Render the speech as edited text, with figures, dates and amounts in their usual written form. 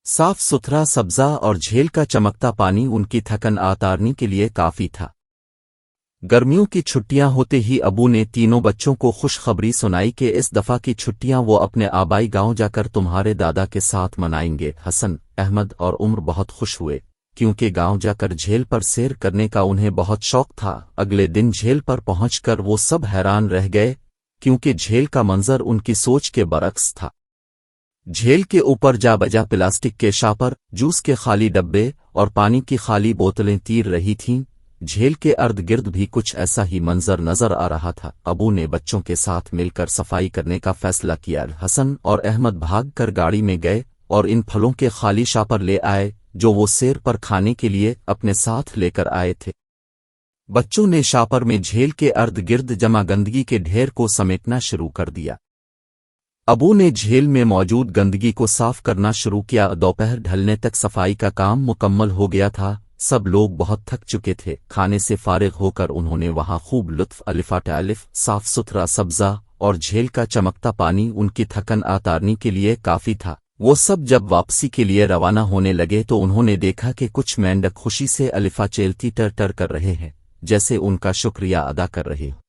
साफ सुथरा सब्जा और झील का चमकता पानी उनकी थकन आतारने के लिए काफी था। गर्मियों की छुट्टियां होते ही अबू ने तीनों बच्चों को खुशखबरी सुनाई कि इस दफा की छुट्टियां वो अपने आबाई गांव जाकर तुम्हारे दादा के साथ मनाएंगे। हसन, अहमद और उम्र बहुत खुश हुए क्योंकि गांव जाकर झील पर सैर करने का उन्हें बहुत शौक था। अगले दिन झील पर पहुंचकर वो सब हैरान रह गए क्योंकि झील का मंजर उनकी सोच के बरक्स था। झील के ऊपर जा बजा प्लास्टिक के शापर, जूस के खाली डब्बे और पानी की खाली बोतलें तीर रही थीं। झील के अर्द गिर्द भी कुछ ऐसा ही मंजर नजर आ रहा था। अबू ने बच्चों के साथ मिलकर सफाई करने का फैसला किया। हसन और अहमद भाग कर गाड़ी में गए और इन फलों के खाली शापर ले आए जो वो सैर पर खाने के लिए अपने साथ लेकर आए थे। बच्चों ने शापर में झील के अर्द गिर्द जमा गंदगी के ढेर को समेटना शुरू कर दिया। अबू ने झील में मौजूद गंदगी को साफ करना शुरू किया। दोपहर ढलने तक सफाई का काम मुकम्मल हो गया था। सब लोग बहुत थक चुके थे। खाने से फारिग होकर उन्होंने वहां खूब लुत्फ अलिफाटालिफ। साफ सुथरा सब्जा और झील का चमकता पानी उनकी थकन आतारने के लिए काफी था। वो सब जब वापसी के लिए रवाना होने लगे तो उन्होंने देखा कि कुछ मेंढक खुशी से अलिफा चेलती टर टर कर रहे हैं, जैसे उनका शुक्रिया अदा कर रहे हो।